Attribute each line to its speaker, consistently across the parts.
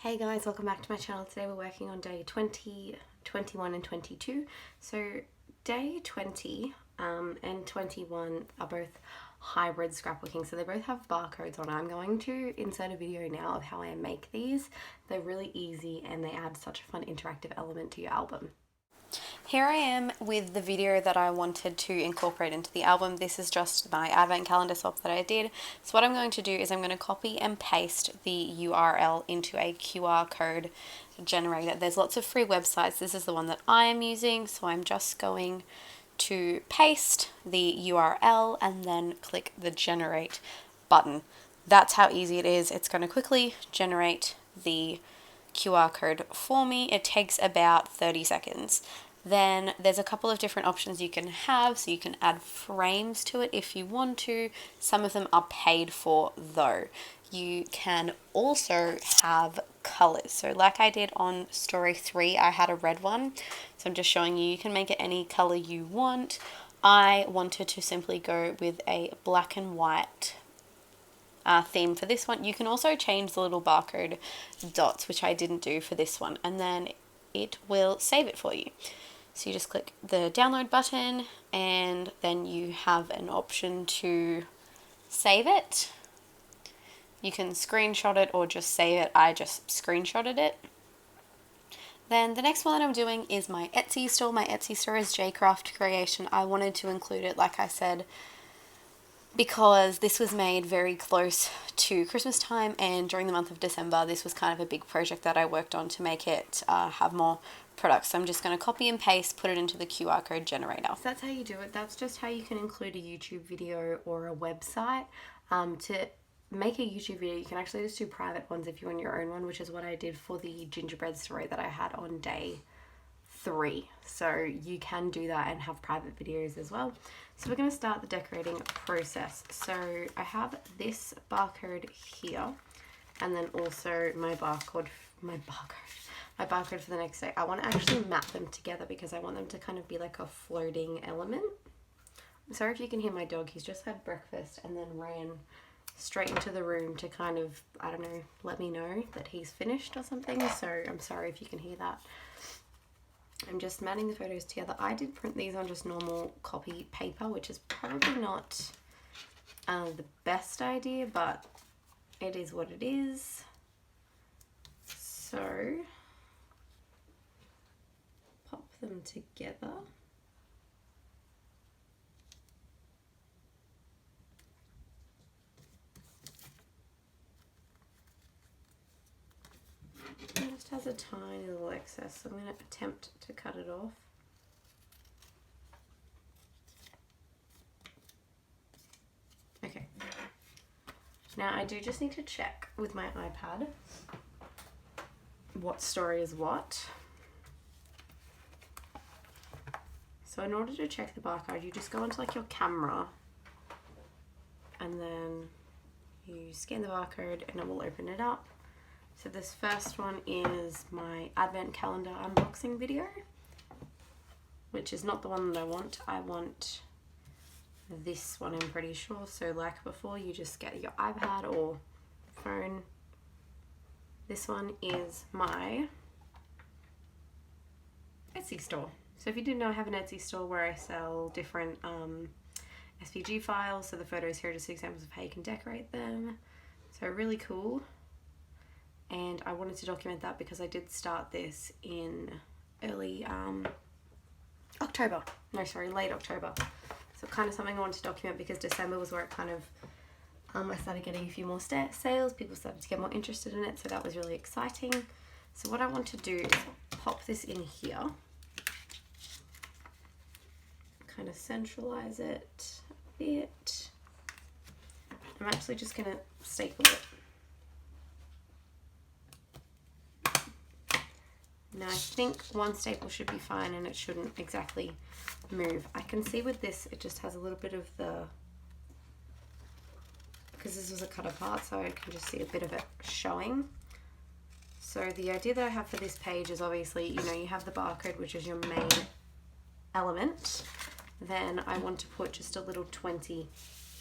Speaker 1: Hey guys, welcome back to my channel. Today we're working on day 20, 21 and 22. So day 20 and 21 are both hybrid scrapbooking. So they both have barcodes on. I'm going to insert a video now of how I make these. They're really easy and they add such a fun interactive element to your album. Here I am with the video that I wanted to incorporate into the album. This is just my advent calendar swap that I did. So what I'm going to do is I'm going to copy and paste the URL into a QR code generator. There's lots of free websites. This is the one that I am using. So I'm just going to paste the URL and then click the generate button. That's how easy it is. It's going to quickly generate the QR code for me. It takes about 30 seconds. Then there's a couple of different options you can have, so you can add frames to it if you want to. Some of them are paid for though. You can also have colors. So like I did on story 3, I had a red one. So I'm just showing you can make it any color you want. I wanted to simply go with a black and white theme for this one. You can also change the little barcode dots, which I didn't do for this one, and then it will save it for you. So you just click the download button and then you have an option to save it. You can screenshot it or just save it. I just screenshotted it. Then the next one that I'm doing is my Etsy store. My Etsy store is Crafty Creation. I wanted to include it, like I said, because this was made very close to Christmas time, and during the month of December this was kind of a big project that I worked on to make it have more products. So I'm just going to copy and paste, put it into the QR code generator. So that's how you do it. That's just how you can include a YouTube video or a website. To make a YouTube video you can actually just do private ones if you want your own one, which is what I did for the gingerbread story that I had on day 3. So you can do that and have private videos as well. So we're going to start the decorating process. So I have this barcode here, and then also my barcode for the next day. I want to actually map them together because I want them to kind of be like a floating element. I'm sorry if you can hear my dog. He's just had breakfast and then ran straight into the room to kind of, I don't know, let me know that he's finished or something. So I'm sorry if you can hear that. I'm just matting the photos together. I did print these on just normal copy paper, which is probably not the best idea, but it is what it is. So pop them together. It just has a tiny little excess, so I'm going to attempt to cut it off. Okay. Now I do just need to check with my iPad what story is what. So in order to check the barcode, you just go into like your camera and then you scan the barcode and it will open it up. So this first one is my advent calendar unboxing video, which is not the one that I want. I want this one, I'm pretty sure. So like before, you just get your iPad or phone. This one is my Etsy store. So if you didn't know, I have an Etsy store where I sell different SVG files. So the photos here are just examples of how you can decorate them. So really cool. And I wanted to document that because I did start this in early October. No, sorry, late October. So kind of something I wanted to document because December was where it kind of, I started getting a few more sales. People started to get more interested in it. So that was really exciting. So what I want to do is pop this in here. Kind of centralize it a bit. I'm actually just going to staple it. Now I think one staple should be fine and it shouldn't exactly move. I can see with this it just has a little bit of the, because this was a cut apart, so I can just see a bit of it showing. So the idea that I have for this page is obviously, you know, you have the barcode, which is your main element. Then I want to put just a little 20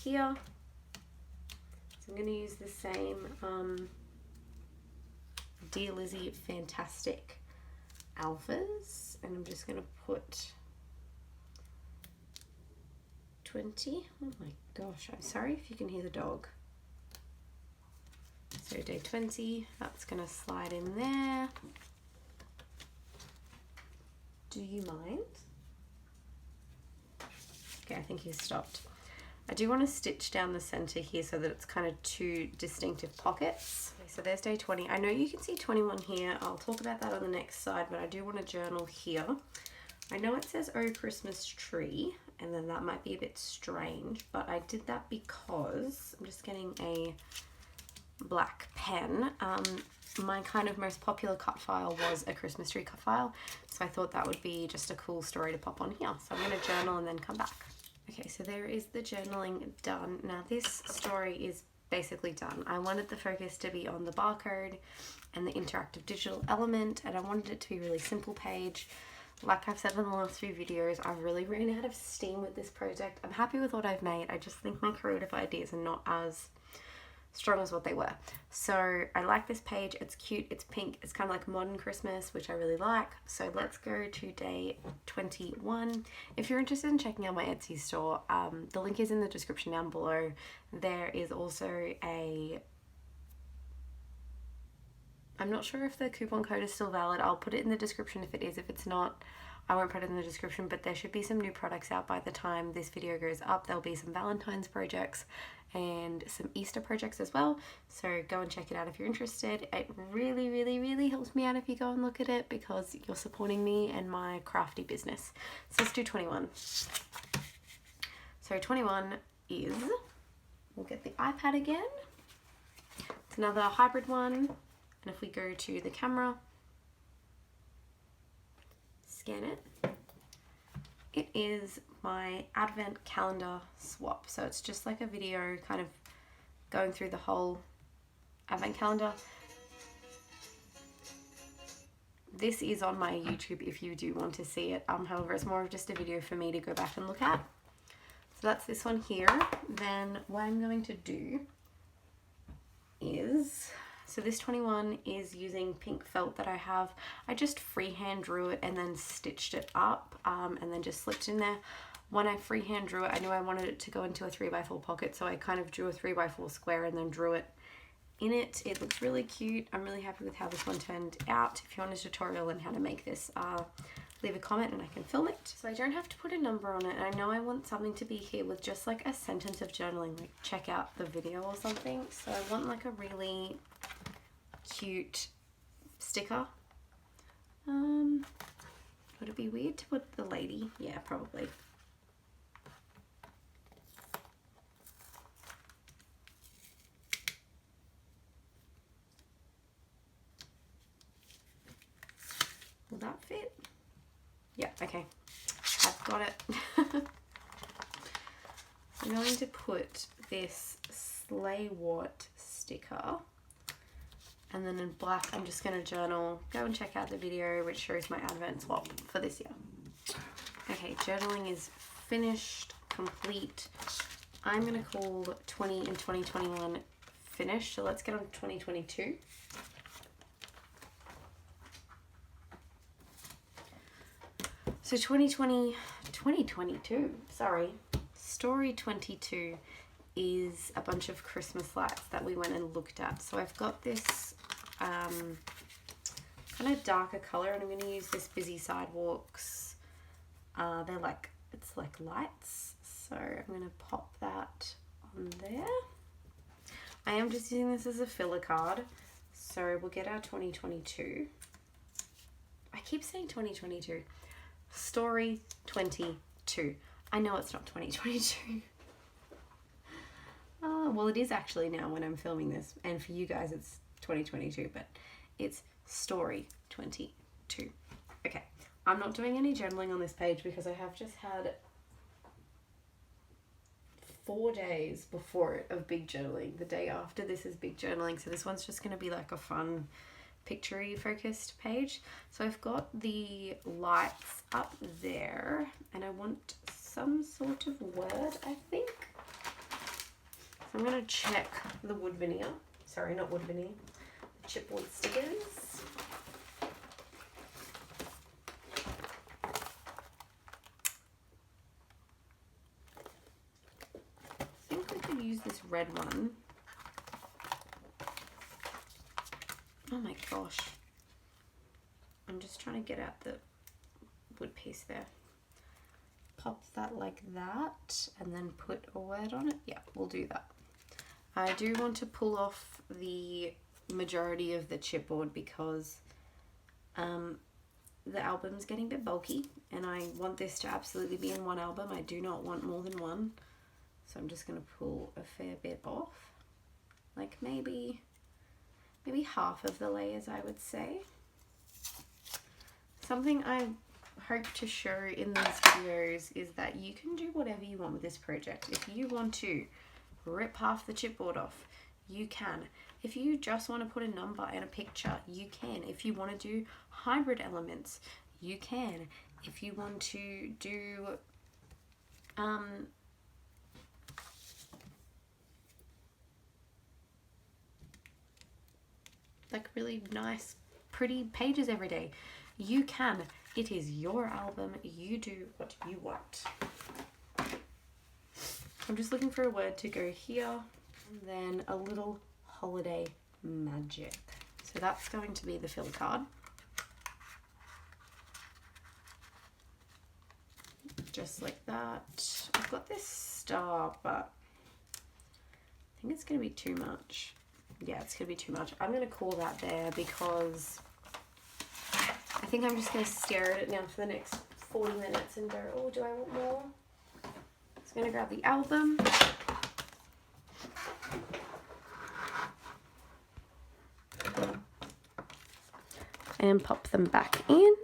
Speaker 1: here. So I'm going to use the same Dear Lizzie Fantastic Alphas, and I'm just going to put 20. Oh my gosh, I'm sorry if you can hear the dog. So day 20, that's going to slide in there. Do you mind? Okay, I think he's stopped. I do want to stitch down the center here so that it's kind of two distinctive pockets. Okay, so there's day 20. I know you can see 21 here. I'll talk about that on the next side, but I do want to journal here. I know it says Oh Christmas Tree, and then that might be a bit strange, but I did that because I'm just getting a black pen. My kind of most popular cut file was a Christmas tree cut file, so I thought that would be just a cool story to pop on here. So I'm going to journal and then come back. Okay, so there is the journaling done. Now this story is basically done. I wanted the focus to be on the barcode and the interactive digital element, and I wanted it to be a really simple page. Like I've said in the last few videos, I've really ran out of steam with this project. I'm happy with what I've made. I just think my creative ideas are not as strong as what they were. So I like this page. It's cute, it's pink, it's kind of like modern Christmas, which I really like. So let's go to day 21. If you're interested in checking out my Etsy store, the link is in the description down below. There is also I'm not sure if the coupon code is still valid. I'll put it in the description if it is. If it's not, I won't put it in the description, but there should be some new products out by the time this video goes up. There'll be some Valentine's projects and some Easter projects as well. So go and check it out if you're interested. It really, really, really helps me out if you go and look at it because you're supporting me and my crafty business. So let's do 21. So 21 is, we'll get the iPad again. It's another hybrid one. And if we go to the camera, scan it, it is my advent calendar swap. So it's just like a video kind of going through the whole advent calendar. This is on my YouTube if you do want to see it. However, it's more of just a video for me to go back and look at. So that's this one here. Then what I'm going to do is, so this 21 is using pink felt that I have. I just freehand drew it and then stitched it up and then just slipped in there. When I freehand drew it, I knew I wanted it to go into a 3x4 pocket, so I kind of drew a 3x4 square and then drew it in it. It looks really cute. I'm really happy with how this one turned out. If you want a tutorial on how to make this, leave a comment and I can film it. So I don't have to put a number on it, and I know I want something to be here with just like a sentence of journaling, like check out the video or something. So I want like a really cute sticker. Would it be weird to put the lady? Yeah, probably. Will that fit? Yeah, okay. I've got it. I'm going to put this Slay What sticker, and then in black I'm just going to journal. Go and check out the video which shows my advent swap for this year. Okay, journaling is finished, complete. I'm going to call 20 and 2021 finished, so let's get on to 2022. So 2022, sorry, story 22 is a bunch of Christmas lights that we went and looked at. So I've got this kind of darker color, and I'm going to use this Busy Sidewalks. They're like, it's like lights. So I'm going to pop that on there. I am just using this as a filler card. So we'll get our 2022. I keep saying 2022. Story 22. I know it's not 2022. Well, it is actually now when I'm filming this, and for you guys it's 2022, but it's story 22. Okay, I'm not doing any journaling on this page because I have just had 4 days before it of big journaling. The day after this is big journaling, so this one's just going to be like a fun picture-y focused page. So I've got the lights up there, and I want some sort of word, I think. So I'm going to check the wood veneer. Sorry, not wood veneer. chipboard stickers. I think we could use this red one. Oh my gosh. I'm just trying to get out the wood piece there. Pop that like that and then put a word on it. Yeah, we'll do that. I do want to pull off the majority of the chipboard because the album's getting a bit bulky and I want this to absolutely be in one album. I do not want more than one. So I'm just going to pull a fair bit off. Like maybe half of the layers, I would say. Something I hope to show in these videos is that you can do whatever you want with this project. If you want to rip half the chipboard off, you can. If you just want to put a number and a picture, you can. If you want to do hybrid elements, you can. If you want to do like really nice pretty pages every day, you can. It is your album. You do what you want. I'm just looking for a word to go here, and then a little holiday magic. So that's going to be the fill card. Just like that. I've got this star, but I think it's going to be too much. Yeah, it's going to be too much. I'm going to call that there because I think I'm just going to stare at it now for the next 40 minutes and go, oh, do I want more? So I'm going to grab the album. And pop them back in.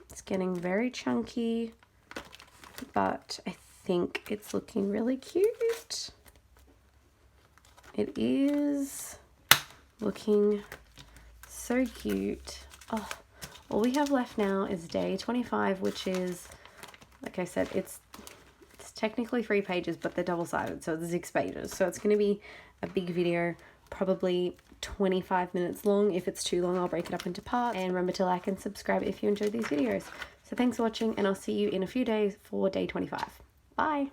Speaker 1: It's getting very chunky, but I think it's looking really cute. It is looking so cute. Oh, all we have left now is day 25, which is, like I said, it's technically 3 pages, but they're double-sided, so it's 6 pages. So it's going to be a big video, probably 25 minutes long. If it's too long, I'll break it up into parts. And remember to like and subscribe if you enjoyed these videos. So thanks for watching, and I'll see you in a few days for day 25. Bye!